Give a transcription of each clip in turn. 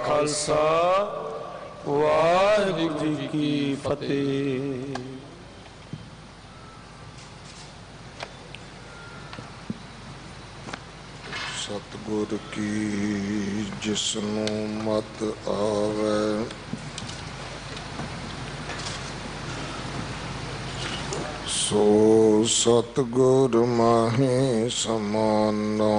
खालसा वाहिगुरु जी की फतेह। सतगुर की जिसनों मत आवे, सो सतगुर माहे समाना।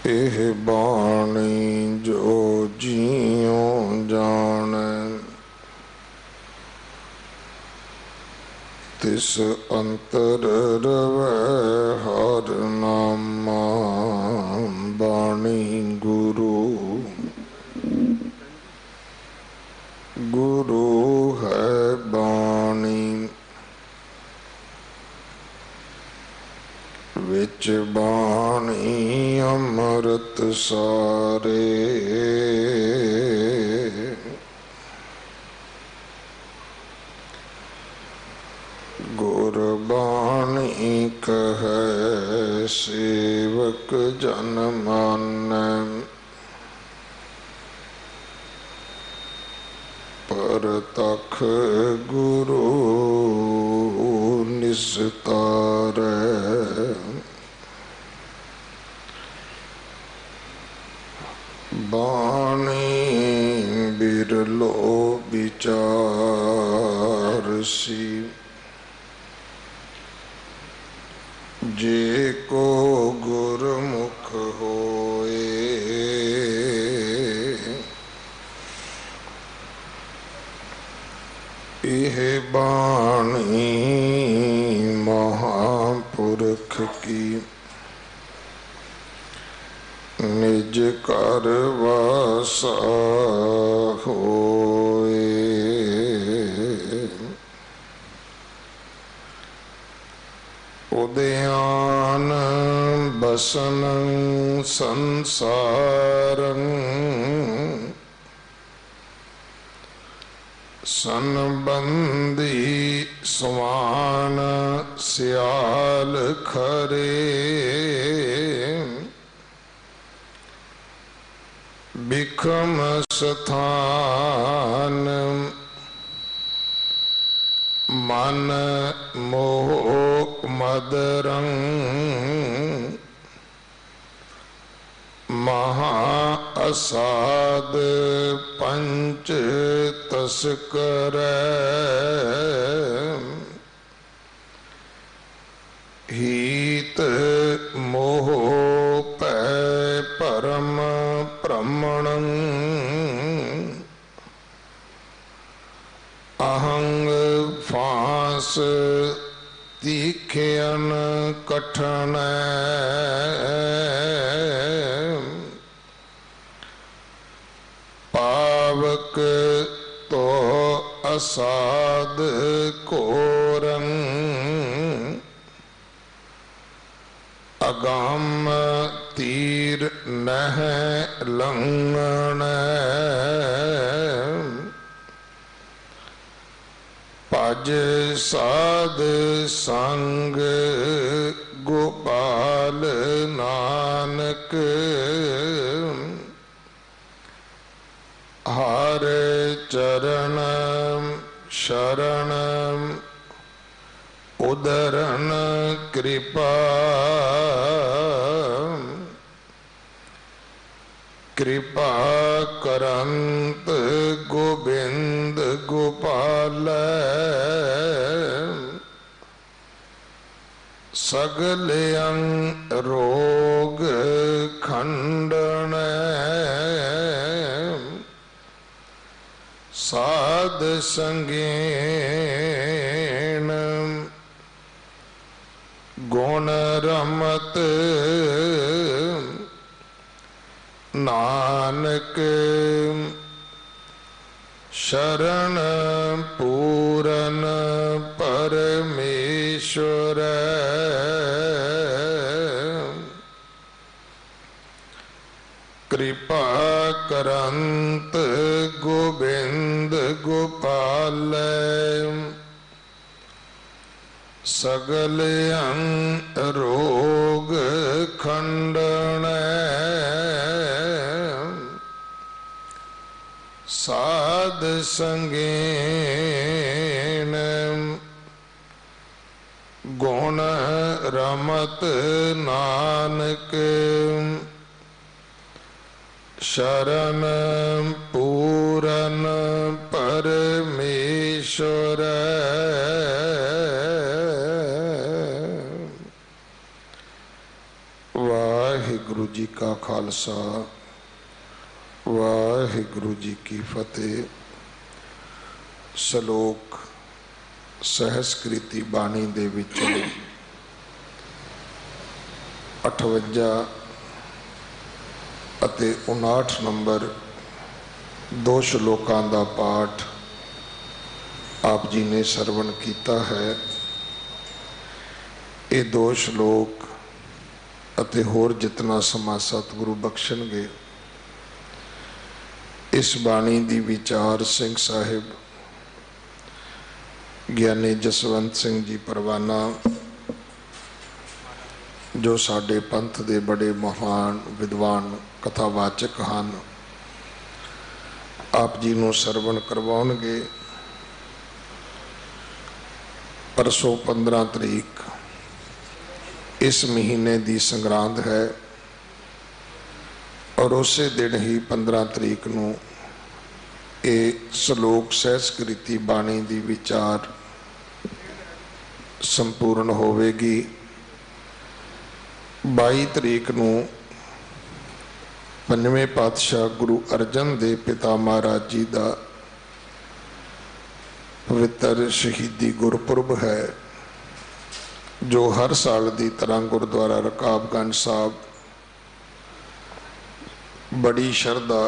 एह बाणी जो जियों जाने, तिस अंतर रवै हर नामा। बाणी गुरु गुरु है बाणी, विच बाणी अमृत सारे। गुरबाणी कहे सेवक जन मानै, परतख गुरु निस्तारै। बाणी बिरलो विचारसी, जे को गुरमुख होए। यह बाणी महापुरख की, निज कर वासा होए। उदयान बसन संसारं, सनबंदी स्वान सियाल खरे। बिखम स्थान मन मोह मदरं, महा असाद पंच तस्कर। हीत मोह पै परम प्रमणं, अहंग फांस तीखयन कठन। पावक तो असाद कोरं, अगम तीर नह लंघन। भज साध संग गोपाल नानक, हर चरण शरण उदरन कृपा। कृपा करंत गोविंद गोपाल, सगल अंग रोग खंडन। साध संगेन गुण रमत, नानक शरण पूरन परमेश्वर। कृपा करंत गोविंद गोपाल, सगल रोग खंडन साध संगेन गुण रमत नानक शरण पूरन परमेश्वर वाहिगुरु जी का खालसा वाहिगुरु जी की फतेह। श्लोक सहस्कृति बाणी दे विचों 58 ਅਤੇ 59 नंबर दो श्लोकां दा पाठ आप जी ने सरवण किया है। ये दो श्लोक ਅਤੇ होर जितना समा सतगुरु बख्शणगे इस बाणी दी विचार सिंह साहिब ज्ञानी जसवंत सिंह जी परवाना जो साडे पंथ दे बड़े महान विद्वान कथावाचक हैं आप जी नूं सरवण करवाउणगे। परसों 15 तरीक इस महीने की संग्रांद है और उसे दिन ही 15 तरीक नूं ये श्लोक सहस्कृति बाणी की विचार संपूर्ण होवेगी। 22 तरीक नूं पंजवें पातशाह गुरु अर्जन देव पिता महाराज जी का पवित्र शहीदी गुरपुरब है जो हर साल की तरह गुरुद्वारा रकाबगंज साहब बड़ी श्रद्धा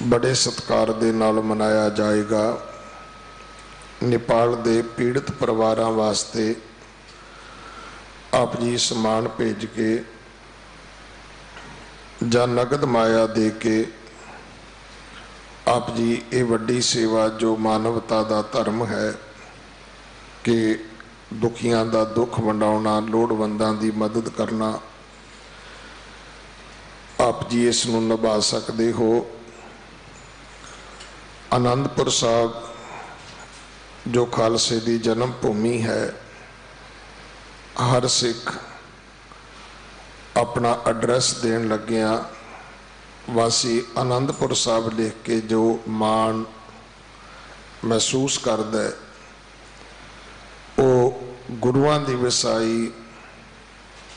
बड़े सत्कार दे नाल मनाया जाएगा। नेपाल दे पीड़ित परिवारों वास्ते आप जी समान भेज के या नगद माया दे के आप जी ये वड्डी सेवा जो मानवता का धर्म है कि दुखियां का दुख वंडाउणा लोड़वंदां की मदद करना आप जी इस नूं निभा सकते हो। आनंदपुर साहब जो खालसे की जन्म भूमि है हर सिख अपना एड्रैस देन लग्या वासी आनंदपुर साहब लिख के जो मान महसूस करदा है वो गुरुआं दी वसाई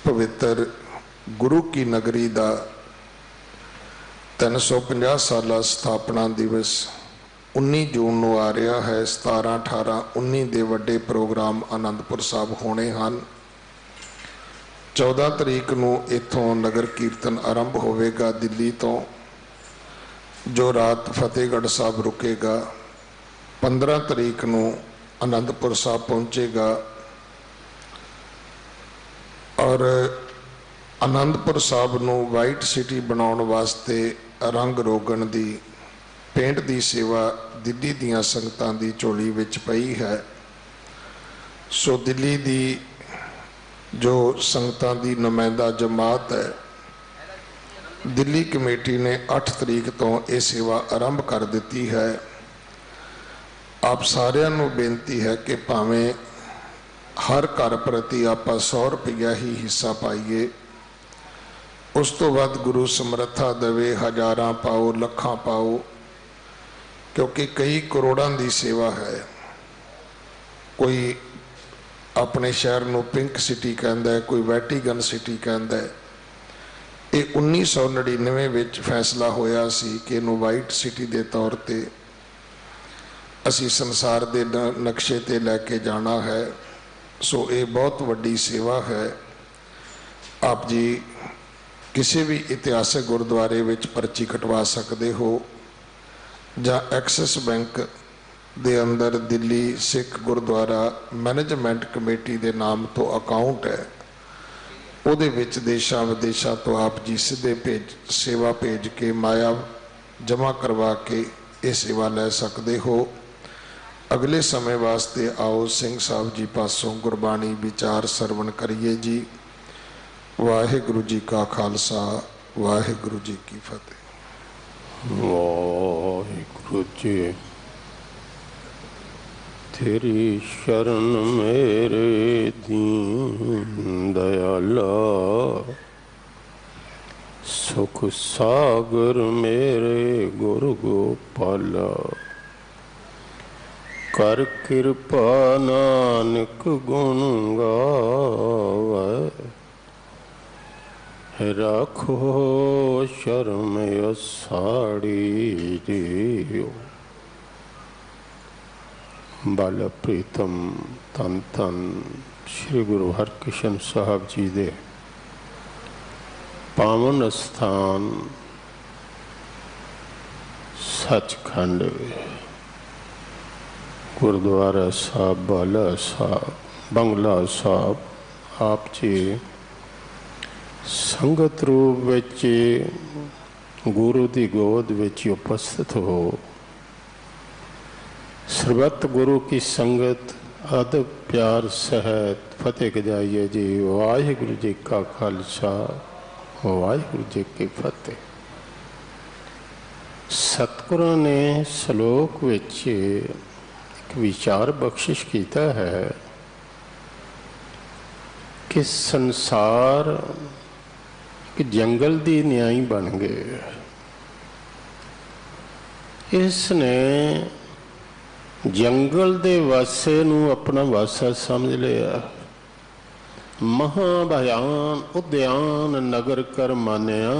पवित्र गुरु की नगरी का 350 साला स्थापना दिवस 19 जून को आ रहा है। 17, 18, 19 के वड्डे प्रोग्राम आनंदपुर साहब होने हैं। 14 तरीक को इथों नगर कीर्तन आरंभ होवेगा दिल्ली तो जो रात फतेहगढ़ साहब रुकेगा। 15 तरीक को आनंदपुर साहब पहुँचेगा और आनंदपुर साहब नूं वाइट सिटी बनाने वास्ते रंग रोगन दी पेंट की सेवा दिल्ली दियां संगतां दी झोली विच पई है। सो दिल्ली दी जो संगतां दी नुमाइंदा जमात है दिल्ली कमेटी ने 8 तरीक तो ये सेवा आरंभ कर दी है। आप सारिਆਂ ਨੂੰ बेनती है कि भावें हर घर प्रति आप 100 रुपया ही हिस्सा पाइए उस तो बाद गुरु समर्था देवे हजारां पाओ लखां पाओ क्योंकि कई करोड़ों की सेवा है। कोई अपने शहर को पिंक सिटी कहता है कोई वैटिकन सिटी कहता है। ये 1999 में फैसला होया सी कि इनू वाइट सिटी के तौर पर असी संसार के नक्शे ते लैके जाना है। सो ये बहुत वड्डी सेवा है। आप जी किसी भी इतिहासक गुरुद्वारे विच पर्ची कटवा सकते हो ਜਾਂ एक्सिस बैंक दे अंदर दिल्ली सिख गुरुद्वारा मैनेजमेंट कमेटी के नाम तो अकाउंट है उहदे विच देशां विदेशां तो आप जी सीधे सेवा भेज के माया जमा करवा के ये सेवा लै सकते हो। अगले समय वास्ते आओ सिंह साहब जी पासों गुरबाणी विचार सरवण करिए जी। वाहिगुरु जी का खालसा, वाहिगुरु जी की फतेह। वाहिगुरु जी तेरी शरण मेरे दीन दयाला, सुख सागर मेरे गुरु गोपाला। कर कृपा नानक गुण गावे, राखो शर्म असाड़ी जियो। बाला प्रीतम धन धन श्री गुरु हरकृष्ण साहब जी दे पावन स्थान सचखंड गुरुद्वारा साहब बाला साहब बंगला साहब आप जी संगत रूप विच गुरु की गोद विच उपस्थित हो। सर्वत गुरु की संगत अदब प्यार सहित फतेह गजाइए जी। वाहिगुरु जी का खालसा, वाहिगुरु जी की फतेह। सतगुरां ने श्लोक विच विचार बख्शिश किया है कि संसार एक जंगल दी न्याई बन गए। इसने जंगल दे वासे नू अपना वासा समझ लिया। महाभयान उद्यान नगर कर मानिया,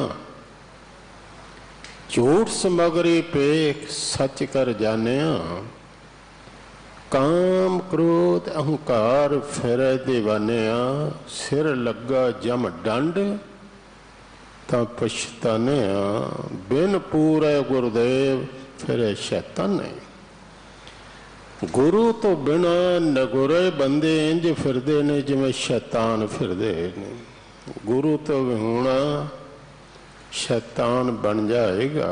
झूठ समगरी पेख सच कर जानिया। काम क्रोध अहंकार फिरे दीवानिया, सिर लगा जम डंड तां पछतानिया। बिन पूरे गुरुदेव फिरे शैताने। गुरु तो बिना नगुरे बंदे इंज फिरदे ने जिवें शैतान फिरदे ने। गुरु तो होना शैतान बन जाएगा।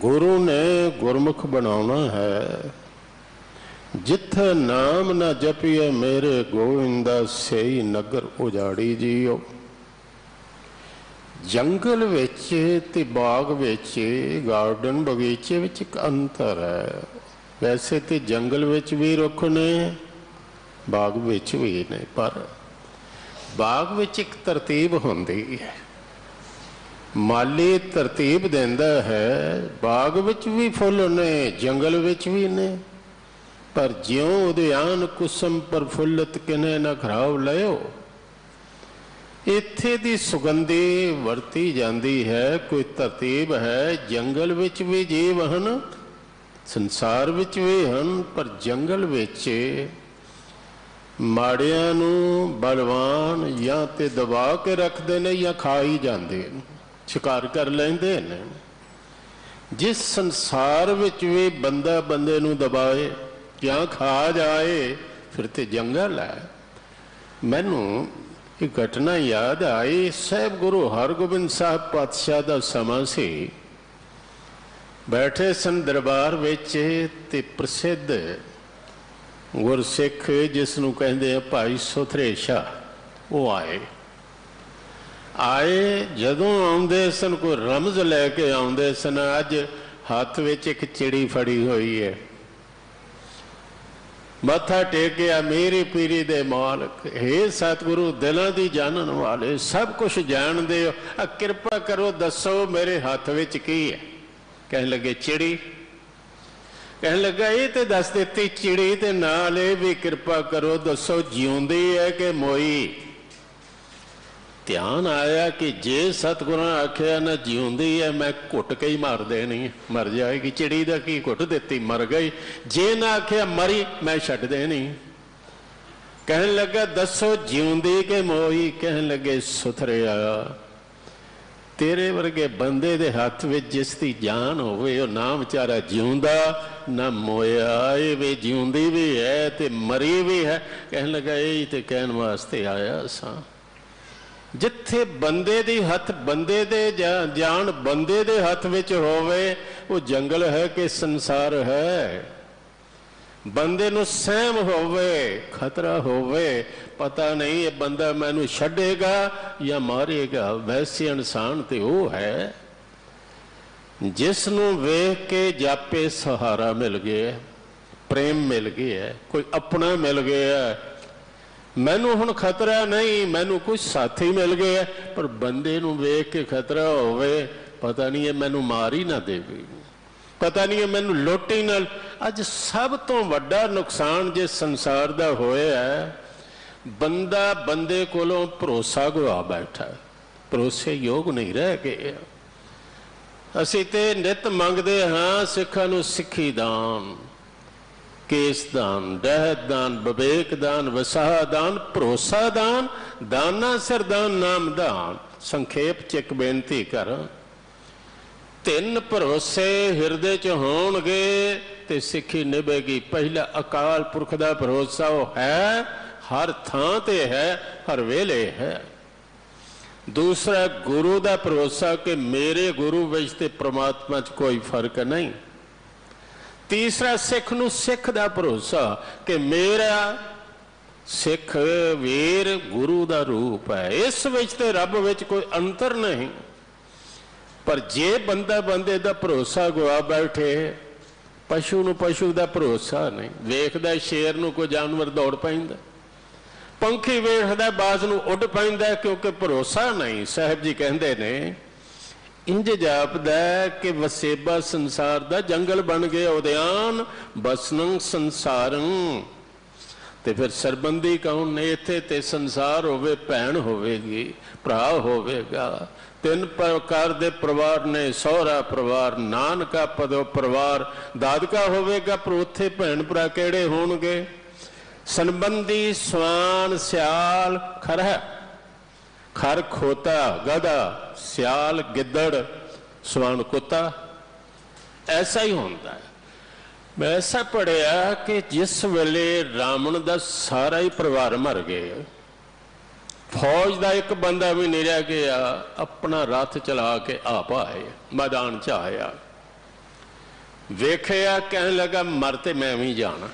गुरु ने गुरमुख बनाना है। जिथे नाम न जपिए मेरे गोविंदा, सही नगर उजाड़ी जियो। जंगल विच ते बाग विच, गार्डन बगीचे विच एक अंतर है। वैसे तो जंगल विच भी रुख ने, बाग विच भी ने, पर बाग विच एक तरतीब होंदी है। माली तरतीब देंदा है। बाग विच भी फुल ने, जंगल विच भी ने, पर ज्यों उद्यान कुसम प्रफुल्लित किने न खराब लियो। इत्थे दी सुगंधी वरती जाती है। कोई तरतीब है। जंगल विच भी जीव हन, संसार विच भी हन, पर जंगल विच माड़ियां नू बलवान या ते दबा के रखते हैं या खा ही जाते, शिकार कर लेंदे ने। जिस संसार विच भी बंदा बंदे नू दबाए क्या खा जाए, फिर तो जंगल है। मैनू एक घटना याद आई। साहब गुरु हरगोबिंद साहब पातशाह का समा से बैठे सन दरबार विच ते प्रसिद्ध गुरसिख जिसनू कहते हैं भाई सुथरे शाह, वो आए। जदों आउंदे सन कोई रमज लैके आउंदे सन। अज हाथ विच एक चिड़ी फड़ी हुई है। मत्था टेकिया मेरी पीरी दे मालक, हे सतगुरु दिलों की जानन वाले, सब कुछ जानते हो, कृपा करो दसो मेरे हाथ विच की है। कहने लगे चिड़ी। कहने लगा ये तो दस देती चिड़ी, ते नाल भी कृपा करो दसो जिउंदी है कि मोई। ध्यान आया कि जे सतगुरां आख्या ना जिउंदी है, मैं घुट के ही मार देनी, मर जाएगी। चिड़ी दा की घुट देती, मर गई। जे ना आख्या मरी, मैं छड्ड देनी। कहने लगा दसो जिउंदी के मोई। कहने लगे सुथरिया तेरे वर्गे बंदे दे हाथ विच जिसकी जान होवे, ना बेचारा जिउंदा ना मोया। ये भी जिउंदी भी है ते मरी भी है। कहने लगा यही तो कहने वास्ते आया सा। जिथे बंदे दी हथ बंदे दे जान बंदे दे हथ विच होवे, वो जंगल है कि संसार है। ਬੰਦੇ ਨੂੰ ਸਹਿਮ ਹੋਵੇ, ਖਤਰਾ ਹੋਵੇ, ਪਤਾ ਨਹੀਂ ਇਹ ਬੰਦਾ ਮੈਨੂੰ ਛੱਡੇਗਾ ਜਾਂ ਮਾਰੇਗਾ। ਵੈਸੇ ਇਨਸਾਨ ਤੇ ਉਹ ਹੈ ਜਿਸ ਨੂੰ ਵੇਖ ਕੇ ਜਾਪੇ ਸਹਾਰਾ ਮਿਲ ਗਿਆ, ਪ੍ਰੇਮ ਮਿਲ ਗਿਆ, ਕੋਈ ਆਪਣਾ ਮਿਲ ਗਿਆ। ਮੈਨੂੰ ਹੁਣ ਖਤਰਾ ਨਹੀਂ, ਮੈਨੂੰ ਕੁਝ ਸਾਥੀ ਮਿਲ ਗਿਆ, ਪਰ ਬੰਦੇ ਨੂੰ ਵੇਖ ਕੇ ਖਤਰਾ ਹੋਵੇ, ਪਤਾ ਨਹੀਂ ਇਹ ਮੈਨੂੰ ਮਾਰ ਹੀ ਨਾ ਦੇਵੇ, ਪਤਾ ਨਹੀਂ ਇਹ ਮੈਨੂੰ ਲੁੱਟ ਹੀ ਨਾ। ਅੱਜ ਸਭ ਤੋਂ ਵੱਡਾ ਨੁਕਸਾਨ ਜੇ ਸੰਸਾਰ ਦਾ ਹੋਇਆ, ਬੰਦਾ ਬੰਦੇ ਕੋਲੋਂ ਭਰੋਸਾ ਗਵਾ ਬੈਠਾ, ਭਰੋਸੇ ਯੋਗ ਨਹੀਂ ਰਹਿ ਗਏ। ਅਸੀਂ ਤੇ ਨਿਤ ਮੰਗਦੇ ਹਾਂ ਸਿੱਖਾਂ ਨੂੰ ਸਿੱਖੀ ਦਾਨ, ਕੇਸ ਦਾਨ, ਦਹਿਤ ਦਾਨ, ਵਿਵੇਕ ਦਾਨ, ਵਸਾਹ ਦਾਨ, ਭਰੋਸਾ ਦਾਨ, ਦਾਨਾ ਸਿਰ ਦਾਨ, ਨਾਮ ਦਾਨ। ਸੰਖੇਪ ਚ ਇੱਕ ਬੇਨਤੀ ਕਰਾਂ, ਤਿੰਨ ਭਰੋਸੇ ਹਿਰਦੇ ਚ ਹੋਣਗੇ ਤੇ ਸਿੱਖੀ ਨਿਭੇਗੀ। ਪਹਿਲਾ ਅਕਾਲ ਪੁਰਖ ਦਾ ਭਰੋਸਾ, ਉਹ ਹੈ, ਹਰ ਥਾਂ ਤੇ ਹੈ, ਹਰ ਵੇਲੇ ਹੈ। ਦੂਸਰਾ ਗੁਰੂ ਦਾ ਭਰੋਸਾ ਕਿ ਮੇਰੇ ਗੁਰੂ ਵਿੱਚ ਤੇ ਪ੍ਰਮਾਤਮਾ 'ਚ ਕੋਈ ਫਰਕ ਨਹੀਂ। ਤੀਸਰਾ ਸਿੱਖ ਨੂੰ ਸਿੱਖ ਦਾ ਭਰੋਸਾ ਕਿ ਮੇਰਾ ਸਿੱਖ ਵੀਰ ਗੁਰੂ ਦਾ ਰੂਪ ਹੈ, ਇਸ ਵਿੱਚ ਤੇ ਰੱਬ ਵਿੱਚ ਕੋਈ ਅੰਤਰ ਨਹੀਂ। ਪਰ ਜੇ ਬੰਦਾ ਬੰਦੇ ਦਾ ਭਰੋਸਾ ਗਵਾ ਬੈਠੇ, ਪਸ਼ੂ ਨੂੰ ਪਸ਼ੂ ਦਾ ਭਰੋਸਾ ਨਹੀਂ, ਵੇਖਦਾ ਸ਼ੇਰ ਨੂੰ ਕੋਈ ਜਾਨਵਰ ਦੌੜ ਪੈਂਦਾ, ਪੰਖੀ ਵੇਖਦਾ ਬਾਜ਼ ਨੂੰ ਉੱਡ ਪੈਂਦਾ, ਕਿਉਂਕਿ ਭਰੋਸਾ ਨਹੀਂ। ਸਾਹਿਬ ਜੀ ਕਹਿੰਦੇ ਨੇ ਇੰਜ ਜਾਪਦਾ ਕਿ ਵਸੇਬਾ ਸੰਸਾਰ ਦਾ ਜੰਗਲ ਬਣ ਗਿਆ, ਉਦਿਆਨ ਬਸਨੰ ਸੰਸਾਰੰ। ਤੇ ਫਿਰ ਸਰਬੰਦੀ ਕੌਣ ਨੇ ਇੱਥੇ? ਤੇ ਸੰਸਾਰ ਹੋਵੇ, ਭੈਣ ਹੋਵੇਗੀ, ਭਰਾ ਹੋਵੇਗਾ, ਤਿੰਨ ਪ੍ਰਕਾਰ ਦੇ ਪਰਿਵਾਰ ਨੇ, ਸਹੁਰਾ ਪਰਿਵਾਰ, ਨਾਨਕਾ ਪਦੋ ਪਰਿਵਾਰ, ਦਾਦਕਾ ਹੋਵੇਗਾ, ਪਰ ਉੱਥੇ ਭੈਣ ਭਰਾ ਕਿਹੜੇ ਹੋਣਗੇ? ਸੰਬੰਧੀ ਸਵਾਨ, ਸਿਆਲ, ਖਰਹ, ਖਰ ਖੋਤਾ ਗਧਾ, ਸਿਆਲ ਗਿੱਦੜ, ਸਵਾਨ ਕੁੱਤਾ, ਐਸਾ ਹੀ ਹੁੰਦਾ ਹੈ। ਮੈਂ ਐਸਾ ਪੜ੍ਹਿਆ ਕਿ ਜਿਸ ਵੇਲੇ ਰਾਵਣ ਦਾ ਸਾਰਾ ਹੀ ਪਰਿਵਾਰ ਮਰ ਗਿਆ, ਫੌਜ ਦਾ ਇੱਕ ਬੰਦਾ ਵੀ ਨਹੀਂ ਰਹਿ ਗਿਆ, ਆਪਣਾ ਰੱਥ ਚਲਾ ਕੇ ਆਪ ਆਏ, ਮੈਦਾਨ 'ਚ ਆਇਆ, ਵੇਖਿਆ, ਕਹਿਣ ਲੱਗਾ ਮਰ ਤੇ ਮੈਂ ਵੀ ਜਾਣਾ।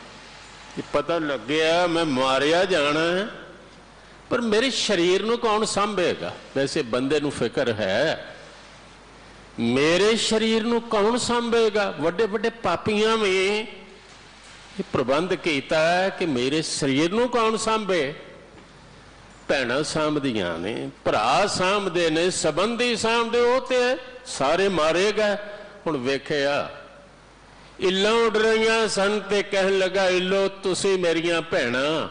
ਪਤਾ ਲੱਗਿਆ ਮੈਂ ਮਾਰਿਆ ਜਾਣਾ, ਪਰ ਮੇਰੇ ਸਰੀਰ ਨੂੰ ਕੌਣ ਸਾਂਭੇਗਾ? ਵੈਸੇ ਬੰਦੇ ਨੂੰ ਫਿਕਰ ਹੈ, ਮੇਰੇ ਸਰੀਰ ਨੂੰ ਕੌਣ ਸਾਂਭੇਗਾ? ਵੱਡੇ ਵੱਡੇ ਪਾਪੀਆਂ ਵੀ ਇਹ ਪ੍ਰਬੰਧ ਕੀਤਾ ਕਿ ਮੇਰੇ ਸਰੀਰ ਨੂੰ ਕੌਣ ਸਾਂਭੇ? ਭੈਣਾਂ ਸਾਂਭਦੀਆਂ ਨੇ, ਭਰਾ ਸਾਂਭਦੇ ਨੇ, ਸੰਬੰਧੀ ਸਾਂਭਦੇ, ਉਹ ਤੇ ਸਾਰੇ ਮਾਰੇਗਾ। ਹੁਣ ਵੇਖਿਆ ਇੱਲਾਂ ਉੱਡ ਰਹੀਆਂ ਸਨ ਤੇ ਕਹਿਣ ਲੱਗਾ, ਇੱਲੋ ਤੁਸੀਂ ਮੇਰੀਆਂ ਭੈਣਾਂ,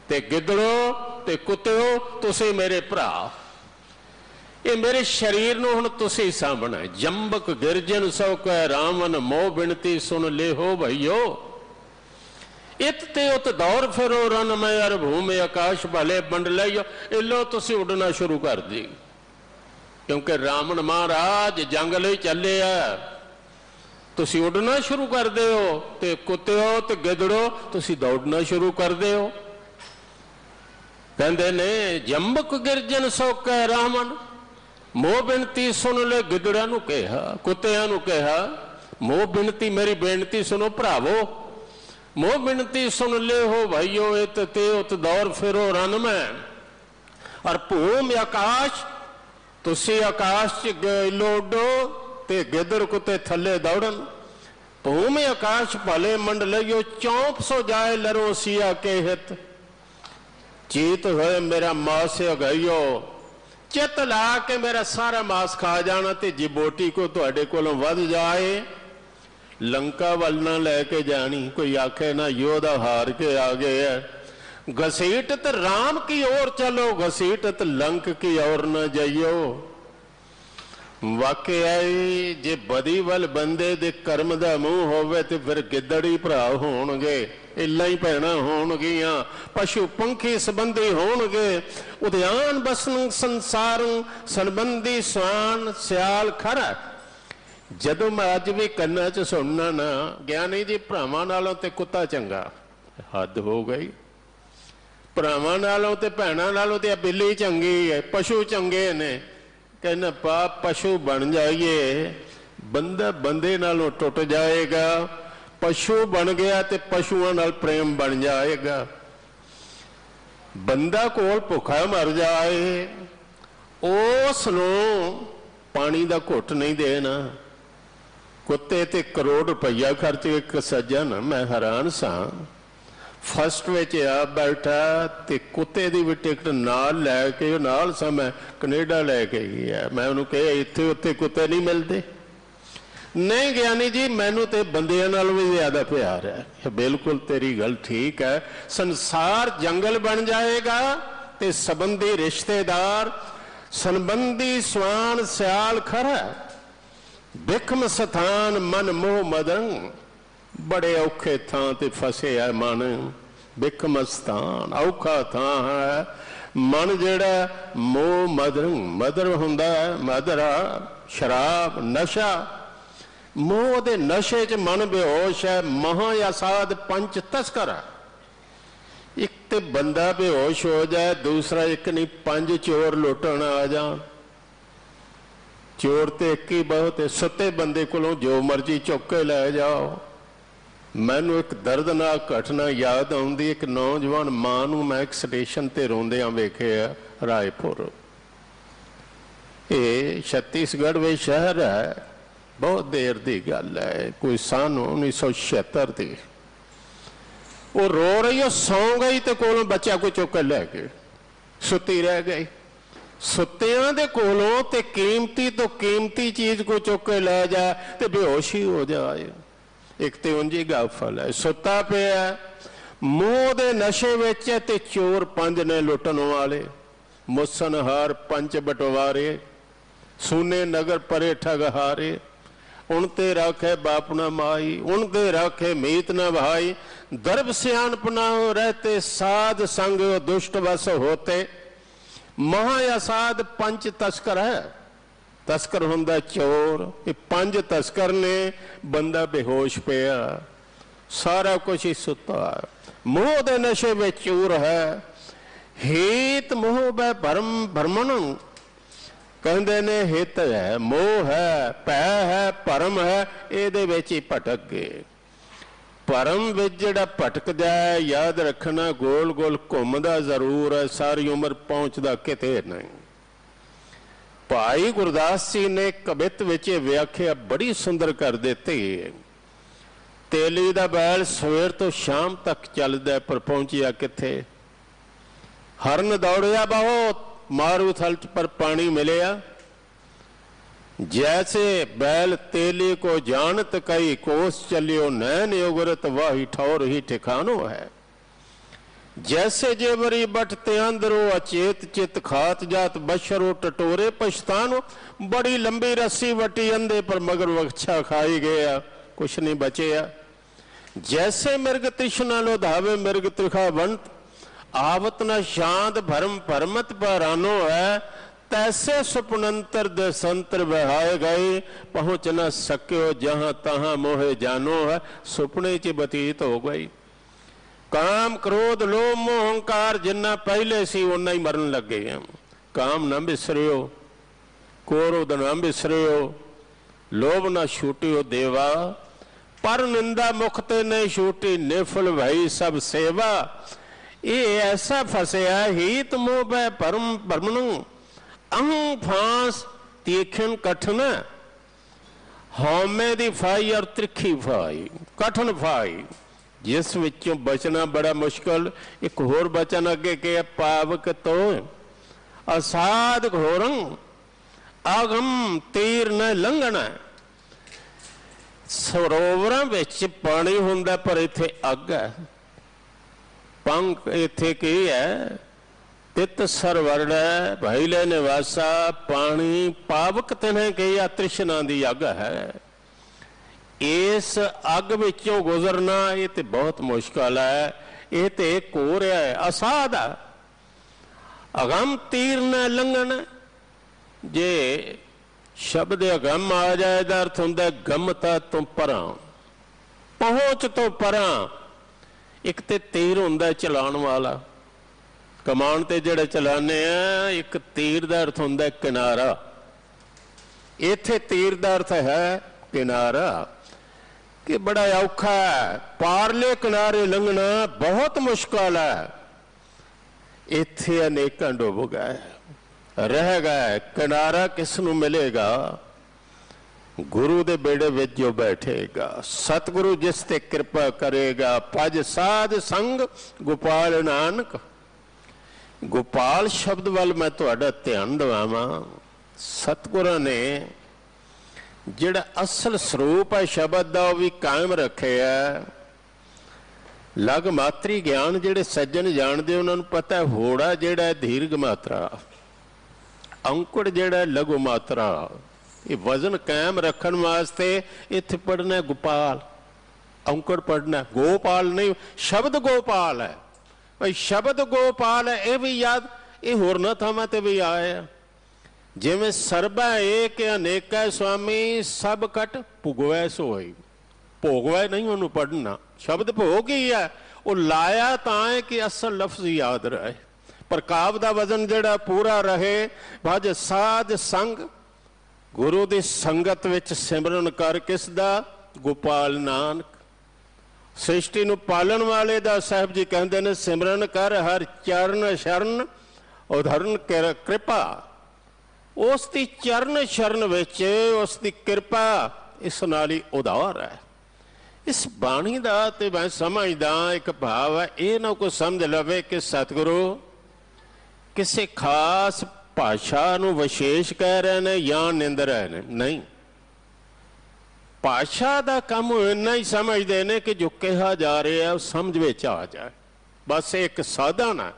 ਤੇ ਗਿੱਦੜੋ ਤੇ ਕੁੱਤਿਓ ਤੁਸੀਂ ਮੇਰੇ ਭਰਾ, ਇਹ ਮੇਰੇ ਸਰੀਰ ਨੂੰ ਹੁਣ ਤੁਸੀਂ ਸਾਂਭਣਾ। ਜੰਬਕ ਗਿਰਜਨ ਸੋ ਕਹਿ ਰਾਵਨ, ਮੋਹ ਬਿਨਤੀ ਸੁਣ ਲੇਹੋ ਭਈਓ, ਇਤ ਤੇ ਉਤ ਦੌਰ ਫਿਰੋ ਰਨ ਮੈਂ ਅਰ ਭੂਮੇ ਆਕਾਸ਼ ਭਲੇ ਵੰਡ ਲਈਓ। ਇੱਲੋ ਤੁਸੀਂ ਉੱਡਣਾ ਸ਼ੁਰੂ ਕਰ ਦੀ, ਕਿਉਂਕਿ ਰਾਵਣ ਮਹਾਰਾਜ ਜੰਗ ਲਈ ਚੱਲੇ ਆ, ਤੁਸੀਂ ਉੱਡਣਾ ਸ਼ੁਰੂ ਕਰਦੇ ਹੋ, ਤੇ ਕੁੱਤਿਓ ਤੇ ਗਿੱਦੜੋ ਤੁਸੀਂ ਦੌੜਨਾ ਸ਼ੁਰੂ ਕਰਦੇ ਹੋ। ਕਹਿੰਦੇ ਨੇ ਜੰਬਕ ਗਿਰਜਨ ਸੋ ਕਹਿ ਰਾਵਣ, ਮੋਹ ਬਿਨਤੀ ਸੁਣ ਲੈ। ਗਿੱਦੜਾਂ ਨੂੰ ਕਿਹਾ, ਕੁੱਤਿਆਂ ਨੂੰ ਕਿਹਾ, ਮੋਹ ਬਿਨਤੀ, ਮੇਰੀ ਬੇਨਤੀ ਸੁਣੋ ਭਰਾਵੋ, ਮੋਹ ਬਿਨਤੀ ਸੁਣ ਲੈ ਹੋ ਭਾਈਓ, ਇਤ ਤੇ ਉਤ ਦੌਰ ਫਿਰੋ ਰਨ ਮੈਂ ਔਰ ਭੂਮ ਆਕਾਸ਼, ਤੁਸੀਂ ਆਕਾਸ਼ 'ਚ ਇੱਲੋ ਉੱਡੋ ਤੇ ਗਿੱਦੜ ਕੁੱਤੇ ਥੱਲੇ ਦੌੜਨ। ਭੂਮ ਆਕਾਸ਼ ਭਲੇ ਮੰਡ ਲਈਓ, ਚੌਂਪ ਸੋ ਜਾਏ ਲਰੋ ਸੀਆ ਕੇ ਹਿਤ, ਚੀਤ ਹੋਏ ਮੇਰਾ ਮਾਸ ਅਗਾਈਓ, ਚਿੱਤ ਲਾ ਕੇ ਮੇਰਾ ਸਾਰਾ ਮਾਸ ਖਾ ਜਾਣਾ, ਤੇ ਜੇ ਬੋਟੀ ਕੋ ਤੁਹਾਡੇ ਕੋਲੋਂ ਵੱਧ ਜਾਏ ਲੰਕਾ ਵੱਲ ਨਾ ਲੈ ਕੇ ਜਾਣੀ। ਕੋਈ ਆਖੇ ਨਾ ਯੋਧਾ ਹਾਰ ਕੇ ਆ ਗਏ ਹੈ, घसीटत राम की ओर चलो, घसीटत लंक की ओर न जाइयो। वाकया जे बदी वल बंदे दे कर्म दा मूँह होवे ते फिर गिद्दड़ ही भरा होणगे, इल्ला ही भैणां होणगियां, पशु पंखी संबंधी होणगे, उद्यान बसन संसार संबंधी स्वान सियाल खरा। जदों मैं अज भी कन्ना च सुनना ना ज्ञानी जी भरावां नालों ते कुत्ता चंगा, हद हो गई। भरावां नालों ते भैणां नालों ते बिल्ली चंगी है, पशु चंगे ने। कहना पाप पशु बन जाइए, बंदा बंदे नालों टुट जाएगा, ਪਸ਼ੂ ਬਣ ਗਿਆ ਤੇ ਪਸ਼ੂਆਂ ਨਾਲ ਪ੍ਰੇਮ ਬਣ ਜਾਏਗਾ। ਬੰਦਾ ਕੋਲ ਭੁੱਖਾ ਮਰ ਜਾਏ, ਉਸ ਨੂੰ ਪਾਣੀ ਦਾ ਘੁੱਟ ਨਹੀਂ ਦੇਣਾ। ਕੁੱਤੇ ਤੇ ਕਰੋੜ ਰੁਪਈਆ ਖਰਚ ਕੇ ਇੱਕ ਸੱਜਣ, ਮੈਂ ਹੈਰਾਨ ਸਾਂ, ਫਸਟ ਵਿੱਚ ਆ ਬੈਠਾ ਤੇ ਕੁੱਤੇ ਦੀ ਵੀ ਟਿਕਟ ਨਾਲ ਲੈ ਕੇ, ਨਾਲ ਸਾਂ ਮੈਂ, ਕੈਨੇਡਾ ਲੈ ਕੇ ਗਿਆ। ਮੈਂ ਉਹਨੂੰ ਕਿਹਾ ਇੱਥੇ ਉੱਥੇ ਕੁੱਤੇ ਨਹੀਂ ਮਿਲਦੇ। नहीं ज्ञानी जी, मैनू तो बंदियां नाल भी ज्यादा प्यार है। बिल्कुल तेरी गल ठीक है। संसार जंगल बन जाएगा ते संबंधी रिश्तेदार संबंधी स्वान सियाल खरा, बिखम स्थान मन मोह मदंग, बड़े औखे थां ते फसे है मन। बिखम स्थान औखा थां है मन, जेड़ा मोह मदरंग, मदर हुंदा है, मदरा शराब नशा, मोह दे नशे च मन बेहोश है। महा या साध पंच तस्कर है। एक तो बंदा बेहोश हो जाए, दूसरा एक नहीं पंज चोर लुटन आ जान। चोर तो एक ही बहुत है, सुते बंदे कोलों जो मर्जी चुक के लै जाओ। मैनू एक दर्दनाक घटना याद आउंदी। एक नौजवान मां नूं मैं एक स्टेशन ते रोंदियां वेखिया, रायपुर, ये छत्तीसगढ़ वे शहर है। बहुत देर की गल है, कोई सन 1976 की। वो रो रही है, सौ गई तो कोलों बच्चा कोई चुक के लै गए, सुती रह गई। सुत्तियां दे कोलों ते कीमती तो कीमती चीज को चुक के लै जाए तो बेहोशी हो जाए। एक तो उंजी गाफल है, सुता पिया मूँह दे नशे विच ते चोर पंज ने लुटन वाले, मुसनहार पंच बटवारे, सूने नगर परे ठग हारे। उनते राखे बाप न माई, उनते राखे मीत न भाई, दर्भ सियानप न हो रहते, साध संग दुष्ट वस होते। महा या साध पंच तस्कर है। तस्कर हुंदा चोर, ये पंज तस्कर ने। बंदा बेहोश पिया, सारा कुछ ही सुता, मोह दे नशे में चूर है। हेत मोह बै भरम भरमण, कहते ने हित है, मोह है, पै है, परम है, ये ही भटक गए। परम विच जिहड़ा भटक जाए, याद रखना गोल गोल घूमदा जरूर है, सारी उम्र पहुंचदा किते नहीं। भाई गुरदास जी ने कवित विच व्याख्या बड़ी सुंदर कर देती। तेली दा बैल सवेर तो शाम तक चलदा, पर पहुंचिया किथे। हरन दौड़िया बहुत, मारू थल पर पानी मिलया। जैसे बैल तेली को जानत कई, कोस चलियो नैन उगरत, वाही ठौर ही ठिकानो है। जैसे जेवरी बटते अंदरो, अचेत चित खात जात, बशरो टटोरे पछतानो। बड़ी लंबी रस्सी वटी अंधे पर, मगर वक्षा खाई गया, कुछ नहीं बचेया। जैसे मिर्ग तृष्णा लो धावे, मिर्ग त्रिखा वंत, आवत न शांत भरम भरमत परानो है। तैसे सुपनंतर देशंतर बहाए गए, पहुंच न सक्यो जहां तहां मोहे जानो है। सुपने च बतीत हो गई। काम क्रोध लोभ मोह अहंकार जिन्ना पहले सी उन्ना ही मरन लग गए हैं। काम न बिसरियो, क्रोध न बिसरियो, लोभ न छूटियो देवा, पर निंदा मुखते नहीं छूटी, निफल भई सब सेवा। ये ऐसा फसया, हित मोह बै परम भरमणु, अहं फांस तीखन कठन, हौमे दी फाई और त्रिखी फाई, कठन फाई, जिस विचों बचना बड़ा मुश्किल। एक होर बचन अगे के, पावक तो असाध घोरंग, आगम तीर न लंघना। सरोवरां विच पानी हुंदा, पर इत्थे अग है। पंख इत्थे की है, तित सरवर्ण है, भाईले निवासा, पानी पावक तिन्हें कही, तृष्णा दी अग है। इस अग विचों गुजरना ये तो बहुत मुश्किल है। ये तो घोर है, असाध है। अगम तीर न लंघन, जे शब्द अगम आ जाए तो अर्थ होंगे गमता तो परा, पहुंच तो परा। एक तो तीर होंगे चलाण वाला, कमान ते जिहड़े चलाने आ, एक तीर का अर्थ होंगे किनारा। इत्थे तीर का अर्थ है किनारा। कि बड़ा औखा है, पारले किनारे लंघना बहुत मुश्किल है। इत्थे अनेकां डुब गए, रह गए, किनारा किस नूं मिलेगा? गुरु दे बेड़े विच जो बैठेगा, सतगुरु जिस ते कृपा करेगा। पज साध संग गोपाल नानक। गोपाल शब्द वाल मैं तुहाडा ध्यान दिवावां। सतगुरां ने जिहड़ा असल स्वरूप है शब्द दा भी कायम रखे है। लग मात्री ज्ञान जिहड़े सज्जन जानते उन्होंने पता है, होड़ा जिहड़ा दीर्घ मात्रा, अंकुड़ जिहड़ा लघु मात्रा। ये वजन कायम रखन वास्ते इत्थे पढ़ना गोपाल, अंकुड़ पढ़ना गोपाल नहीं। शब्द गोपाल है भाई, शब्द गोपाल है। ये भी याद, ये होरना थावां ते भी आया। जिवें सरबा एक अनेका स्वामी सब कट भुगवै सोई। भोगवै नहीं उन्होंने पढ़ना, शब्द भोग ही है। वो लाया तां है कि असल लफ्ज याद रहे, पर काव दा वजन जिहड़ा पूरा रहे। भज साध संग, गुरु दी संगत विच सिमरन कर किस दा? गोपाल नानक। सृष्टि नूं पालन वाले दा साहब जी कहंदे ने सिमरन कर हर चरण शरण उधरण कृपा। उस दी चरण शरण विच उस दी कृपा इस नाल ही उधार है। इस बाणी दा ते मैं समझदा एक भाव है, ये ना कोई समझ लवे कि सतगुरु किसी खास भाषा नूं विशेष कह रहे हैं या निंद रहे हैं। नहीं, भाषा का काम इन्ना ही समझते हैं कि जो कहा जा रहा है वो समझ में आ जाए, बस एक साधन है।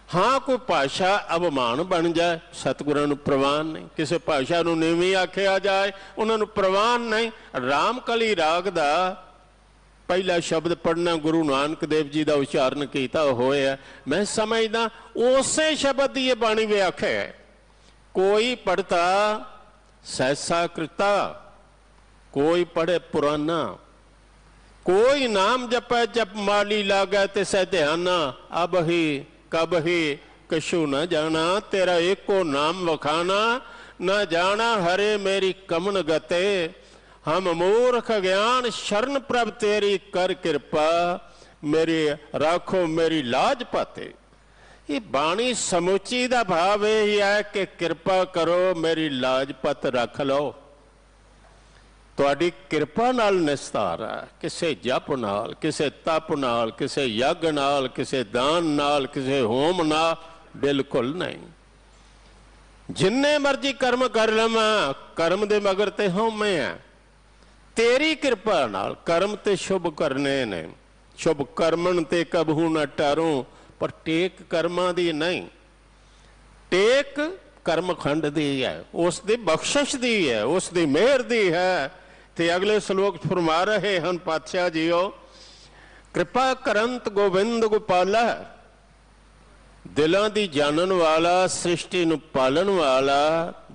हाँ, कोई भाषा अवमान बन जाए, सतगुरां नूं प्रवान नहीं। किसी भाषा नूं नीवीं आखिया जाए, उन्होंने प्रवान नहीं। रामकली राग दा पहला शब्द पढ़ना गुरु नानक देव जी का उच्चारण किया होया। मैं समझदा उसे शब्द की ये बाणी व्याख्या है। कोई पढ़ता सहसा कृता, कोई पढ़े पुराना, कोई नाम जपे जप माली लागे तिसै ध्याना। अब ही कब ही कछु न जाना, तेरा एको नाम वखाना। न जाना हरे मेरी कमन गते, हम मूर्ख ज्ञान शरण प्रभ तेरी कर कृपा। मेरी राखो मेरी लाज पाते। ये बाणी समुची का भाव यही है कि कृपा करो मेरी लाजपत रख लो। तुहाडी कृपा नाल निस्तार है, किसे जप नाल, किसे तप नाल, किसे यज्ञ नाल, किसे दान नाल, किसे होम नाल बिल्कुल नहीं। जिन्ने मर्जी कर्म कर लवां, कर्म दे मगर ते होमे है। तेरी कृपा नाल कर्म ते शुभ करने ने, शुभ कर्मन ते कबहू न टारूं। पर टेक कर्मां दी नहीं, टेक कर्मखंड दी है, उस दी बख्शिश दी है, उस दी मेहर दी है। ते अगले श्लोक फरमा रहे हैं पातशाह जीओ, कृपा करंत गोविंद गोपाला। दिलों दी जानन वाला, सृष्टि नूं पालन वाला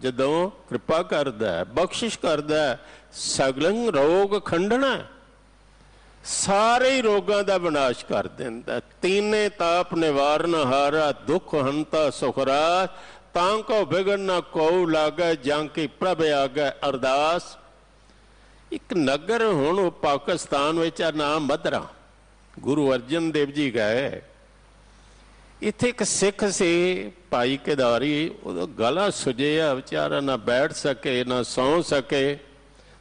जदों कृपा करदा है, बख्शिश करदा है, सगलंग रोग खंडना, सारे ही रोगों का विनाश कर देंदा। तीने ताप निवारण हारा, दुख हंता सुखराज। तांको बिगड़ न को लागे, जांकी प्रभ आगे अरदास। एक नगर हुण पाकिस्तान विच नाम मधरा, गुरु अर्जन देव जी गए। इत्थे एक सिख से भाई केदारी, गला सुजिया बेचारा, ना बैठ सके ना सौ सके,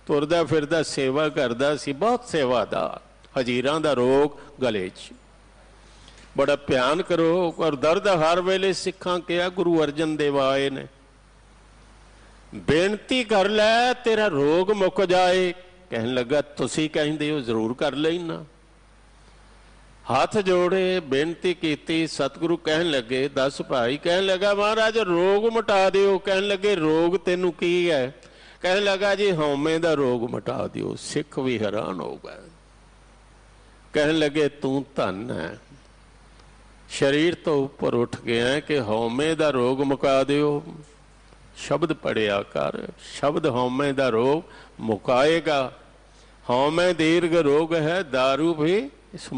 तुरदा फिरदा सेवा करदा सी, बहुत सेवादार। हजीरां दा रोग गले च बड़ा भयानक रोग, और दर्द हर वेले सिखां कहा गुरु अर्जन देव आए ने, बेनती कर लै तेरा रोग मुक जाए। कहन लगा तुसी कहंदे हो जरूर कर लेना। हाथ जोड़े बेनती की, सतगुरु कहन लगे दस भाई। कहन लगा महाराज रोग मिटा दिओ। कहन लगे रोग तेनू की है? कहन लगा जी हौमे दा रोग मिटा दिओ। सिख भी हैरान हो गए, कहन लगे तू धन है, शरीर तो ऊपर उठ गया कि हौमे दा रोग मुका दिओ। शब्द पढ़िया कर, शब्द हौमे दा रोग मुकाएगा। हौमे दीर्घ रोग है, दारू भी इस